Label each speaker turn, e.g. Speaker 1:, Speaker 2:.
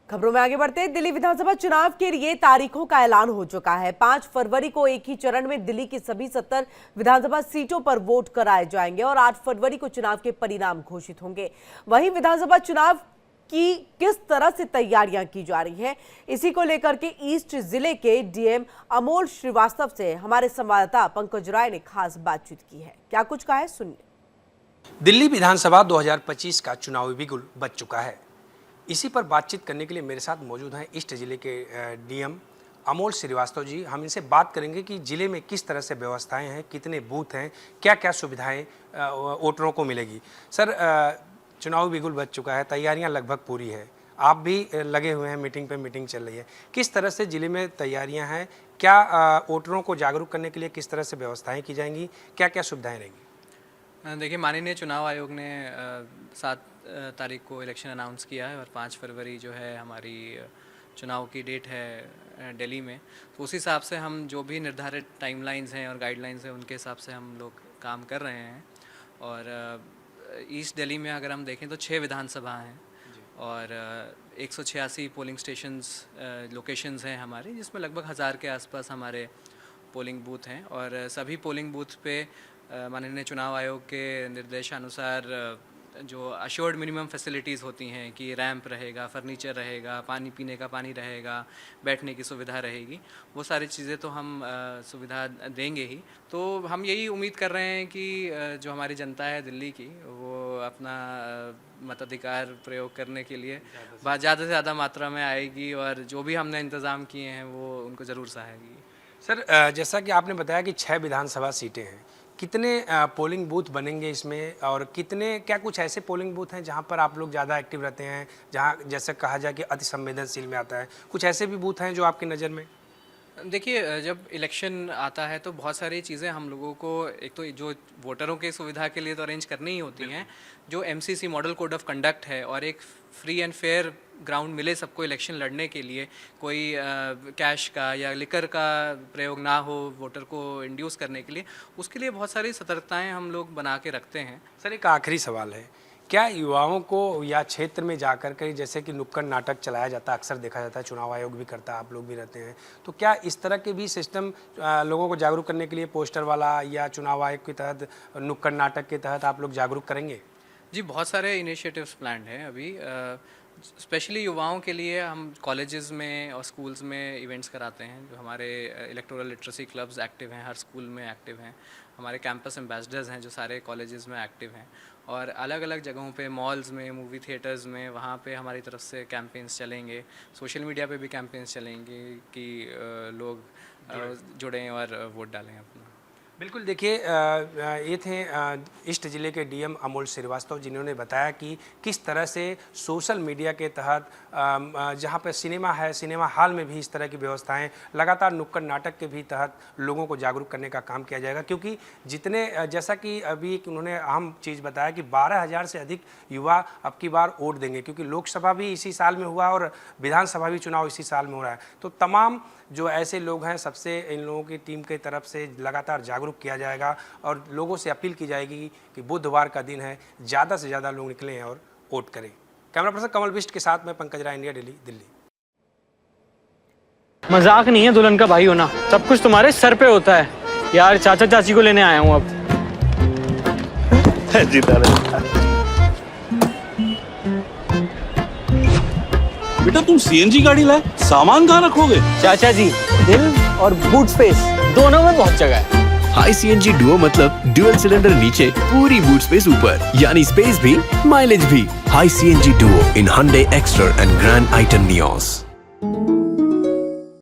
Speaker 1: खबरों में आगे बढ़ते हैं। दिल्ली विधानसभा चुनाव के लिए तारीखों का ऐलान हो चुका है। 5 फरवरी को एक ही चरण में दिल्ली की सभी 70 विधानसभा सीटों पर वोट कराए जाएंगे और 8 फरवरी को चुनाव के परिणाम घोषित होंगे। वहीं विधानसभा चुनाव की किस तरह से तैयारियां की जा रही हैं, इसी को लेकर के ईस्ट जिले के डीएम अमोल श्रीवास्तव से हमारे संवाददाता पंकज राय ने खास बातचीत की है। क्या कुछ कहा है, सुनिए।
Speaker 2: दिल्ली विधानसभा 2025 का चुनावी बिगुल बज चुका है। इसी पर बातचीत करने के लिए मेरे साथ मौजूद हैं ईस्ट जिले के डीएम अमोल श्रीवास्तव जी। हम इनसे बात करेंगे कि जिले में किस तरह से व्यवस्थाएं हैं, कितने बूथ हैं, क्या क्या सुविधाएं वोटरों को मिलेगी। सर, चुनावी बिगुल बज चुका है, तैयारियां लगभग पूरी है, आप भी लगे हुए हैं, मीटिंग पे मीटिंग चल रही है। किस तरह से जिले में तैयारियां हैं, क्या वोटरों को जागरूक करने के लिए किस तरह से व्यवस्थाएँ की जाएंगी, क्या क्या सुविधाएँ रहेंगी?
Speaker 3: देखिए, माननीय चुनाव आयोग ने 7 तारीख को इलेक्शन अनाउंस किया है और 5 फरवरी जो है हमारी चुनाव की डेट है दिल्ली में। तो उस हिसाब से हम जो भी निर्धारित टाइमलाइंस हैं और गाइडलाइंस हैं उनके हिसाब से हम लोग काम कर रहे हैं। और ईस्ट दिल्ली में अगर हम देखें तो 6 विधानसभा हैं और 186 पोलिंग स्टेशंस लोकेशंस हैं हमारे, जिसमें लगभग 1000 के आसपास हमारे पोलिंग बूथ हैं। और सभी पोलिंग बूथ पे माननीय चुनाव आयोग के निर्देशानुसार जो अश्योर्ड मिनिमम फैसिलिटीज़ होती हैं कि रैंप रहेगा, फर्नीचर रहेगा, पानी पीने का पानी रहेगा, बैठने की सुविधा रहेगी, वो सारी चीज़ें तो हम सुविधा देंगे ही। तो हम यही उम्मीद कर रहे हैं कि जो हमारी जनता है दिल्ली की, वो अपना मताधिकार प्रयोग करने के लिए ज़्यादा से ज़्यादा मात्रा में आएगी और जो भी हमने इंतज़ाम किए हैं वो उनको ज़रूर सहायगी।
Speaker 2: सर, जैसा कि आपने बताया कि 6 विधानसभा सीटें हैं, कितने पोलिंग बूथ बनेंगे इसमें और कितने क्या कुछ ऐसे पोलिंग बूथ हैं जहां पर आप लोग ज़्यादा एक्टिव रहते हैं, जहां जैसे कहा जाए कि अति संवेदनशील में आता है, कुछ ऐसे भी बूथ हैं जो आपकी नज़र में?
Speaker 3: देखिए, जब इलेक्शन आता है तो बहुत सारी चीज़ें हम लोगों को, एक तो जो वोटरों के सुविधा के लिए तो अरेंज करनी ही होती हैं, जो MCC model code of conduct है, और एक फ्री एंड फेयर ग्राउंड मिले सबको इलेक्शन लड़ने के लिए, कोई कैश का या लिकर का प्रयोग ना हो वोटर को इंड्यूस करने के लिए, उसके लिए बहुत सारी सतर्कताएं हम लोग बना के रखते हैं।
Speaker 2: सर, एक आखिरी सवाल है, क्या युवाओं को या क्षेत्र में जाकर के जैसे कि नुक्कड़ नाटक चलाया जाता है, अक्सर देखा जाता है, चुनाव आयोग भी करता है, आप लोग भी रहते हैं, तो क्या इस तरह के भी सिस्टम लोगों को जागरूक करने के लिए पोस्टर वाला या चुनाव आयोग के तहत नुक्कड़ नाटक के तहत आप लोग जागरूक करेंगे?
Speaker 3: जी, बहुत सारे इनिशिएटिव्स प्लान्ड हैं अभी। स्पेशली युवाओं के लिए हम कॉलेजेस में और स्कूल्स में इवेंट्स कराते हैं। जो हमारे इलेक्टोरल लिटरेसी क्लब्स एक्टिव हैं, हर स्कूल में एक्टिव हैं। हमारे कैंपस एम्बेसडर्स हैं जो सारे कॉलेजेस में एक्टिव हैं। और अलग अलग जगहों पे, मॉल्स में, मूवी थिएटर्स में, वहाँ पे हमारी तरफ से कैंपेन्स चलेंगे। सोशल मीडिया पे भी कैंपेन्स चलेंगे कि लोग जुड़ें और वोट डालें अपना।
Speaker 2: बिल्कुल, देखिए, ये थे ईस्ट जिले के डीएम अमोल श्रीवास्तव, जिन्होंने बताया कि किस तरह से सोशल मीडिया के तहत जहाँ पर सिनेमा है, सिनेमा हॉल में भी इस तरह की व्यवस्थाएं, लगातार नुक्कड़ नाटक के भी तहत लोगों को जागरूक करने का काम किया जाएगा। क्योंकि जितने, जैसा कि अभी उन्होंने अहम चीज़ बताया कि 12,000 से अधिक युवा अब की बार वोट देंगे, क्योंकि लोकसभा भी इसी साल में हुआ और विधानसभा भी चुनाव इसी साल में हो रहा है। तो तमाम जो ऐसे लोग हैं, सबसे इन लोगों की टीम की तरफ से लगातार जागरूक किया जाएगा और लोगों से अपील की जाएगी कि बुधवार का दिन है, ज़्यादा से ज़्यादा लोग निकलें और वोट करें। कैमरा पर्सन कमल बिष्ट के साथ में पंकज राय, इंडिया दिल्ली।
Speaker 4: मजाक नहीं है दुल्हन का भाई होना, सब कुछ तुम्हारे सर पे होता है यार। चाचा चाची को लेने आया हूँ अब।
Speaker 5: बेटा, तुम सीएनजी गाड़ी लाए, सामान कहाँ रखोगे?
Speaker 4: चाचा जी, दिल और बूट स्पेस दोनों में बहुत जगह है।
Speaker 6: हाई सीएनजी डुओ मतलब ड्यूअल सिलेंडर नीचे, पूरी बूट स्पेस ऊपर, यानी स्पेस भी माइलेज भी। High CNG Duo in Hyundai Exter and Grand Iton Nios।